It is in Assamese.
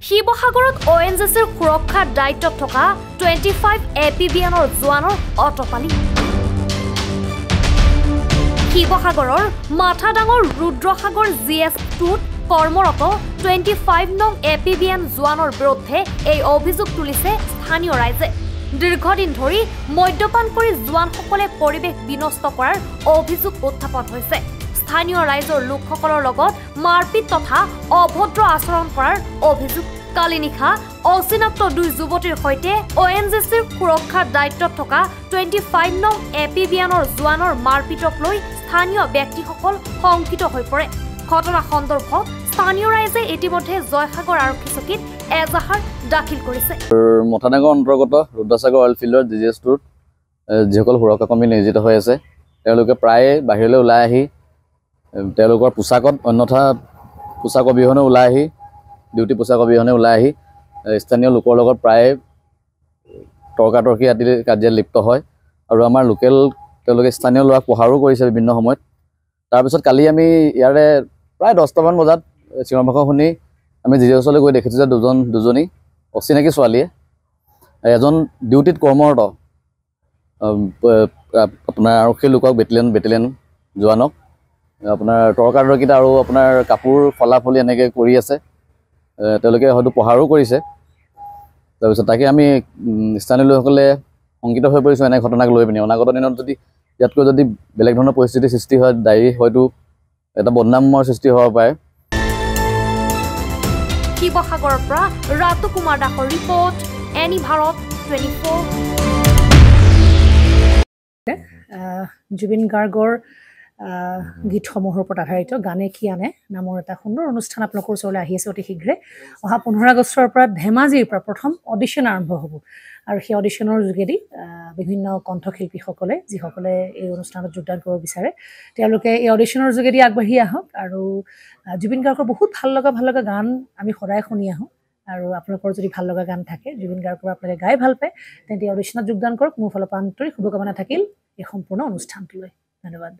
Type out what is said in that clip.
শিৱসাগৰত ONGCৰ সুৰক্ষাৰ দায়িত্বত থকা 25 APBNৰ জোৱানৰ অটপালি। শিৱসাগৰৰ মাথা ডাঙৰ ৰুদ্ৰসাগৰ GS2ত কৰ্মৰত 25 নং APBN জোৱানৰ বিৰুদ্ধে এই অভিযোগ তুলিছে স্থানীয় ৰাইজে। দীৰ্ঘদিন ধৰি মদ্যপান কৰি জোৱানসকলে পৰিৱেশ বিনষ্ট কৰাৰ অভিযোগ উত্থাপন হৈছে। স্থানীয় ৰাইজৰ লোকসকলৰ লগত মাৰপিট তথা অভদ্ৰ আচৰণ কৰাৰ অভিযোগ। কালি নিশা অচিনাক্ত দুই যুৱতীৰ সৈতে ONGCৰ সুৰক্ষাৰ দায়িত্বত থকা 25 নং APBNৰ জোৱানৰ মাৰপিটক লৈ স্থানীয় ব্যক্তিসকল শংকিত হৈ পৰে। ঘটনা সন্দৰ্ভত স্থানীয় ৰাইজে ইতিমধ্যে জয়সাগৰ আৰক্ষী চকীত এজাহাৰ দাখিল কৰিছে। মথানগৰ অন্তৰ্গত ৰুদ্ৰসাগৰ অইল ফিল্ডৰ GS2ত যিসকল সুৰক্ষা কৰ্মী নিয়োজিত হৈ আছে তেওঁলোকে প্ৰায়ে বাহিৰলৈ ওলাই আহি তেওঁলোকৰ পোছাকত অন্যথা পোছাক অবিহনে ওলাই আহি ডিউটি পোছাক অবিহনে ওলাই আহি স্থানীয় লোকৰ লগত প্ৰায়ে তৰ্কাতৰ্কি আদি কাজিয়াত লিপ্ত হয় আৰু আমাৰ লোকেল তেওঁলোকে স্থানীয় ল'ৰাক প্ৰহাৰো কৰিছে বিভিন্ন সময়ত। তাৰপিছত কালি আমি ইয়াৰে প্ৰায় 10টামান বজাত চিঞৰ বাখৰ শুনি আমি GS ওচৰলৈ গৈ দেখিছোঁ যে দুজনী অচিনাকি ছোৱালীয়ে এজন ডিউটিত কৰ্মৰত আপোনাৰ আৰক্ষী লোকক বেটেলিয়ন জোৱানক আপোনাৰ তৰ্কাতৰ্কিতা আৰু আপোনাৰ কাপোৰ ফলাফলি এনেকৈ কৰি আছে। তেওঁলোকে হয়তো প্ৰহাৰো কৰিছে। তাৰপিছত তাকে আমি স্থানীয় লোকসকলে শংকিত হৈ পৰিছোঁ এনে ঘটনাক লৈ পিনি। অনাগত দিনত যদি ইয়াতকৈ যদি বেলেগ ধৰণৰ পৰিস্থিতিৰ সৃষ্টি হয় দায়ী হয়তো এটা বদনামৰ সৃষ্টি হ'ব পাৰে। শিৱসাগৰৰ পৰা ৰাতু কুমাৰ দাসৰ ৰিপৰ্ট, এনি ভাৰত 24। জুবিন গাৰ্গৰ গীতসমূহৰ ওপৰত আধাৰিত গানে কি আনে নামৰ এটা সুন্দৰ অনুষ্ঠান আপোনালোকৰ ওচৰলৈ আহি আছে অতি শীঘ্ৰে। অহা 15 আগষ্টৰ পৰা ধেমাজিৰ পৰা প্ৰথম অডিশ্যন আৰম্ভ হ'ব আৰু সেই অডিশ্যনৰ যোগেদি বিভিন্ন কণ্ঠশিল্পীসকলে যিসকলে এই অনুষ্ঠানত যোগদান কৰিব বিচাৰে তেওঁলোকে এই অডিশ্যনৰ যোগেদি আগবাঢ়ি আহক আৰু জুবিন গাৰ্গৰ বহুত ভাল লগা গান আমি সদায় শুনি আহোঁ আৰু আপোনালোকৰ যদি ভাল লগা গান থাকে জুবিন গাৰ্গৰ আপোনালোকে গাই ভাল পায় তেন্তে অডিশ্যনত যোগদান কৰক। মোৰ ফালৰ পৰা আন্তৰিক শুভকামনা থাকিল এই সম্পূৰ্ণ অনুষ্ঠানটোলৈ। ধন্যবাদ।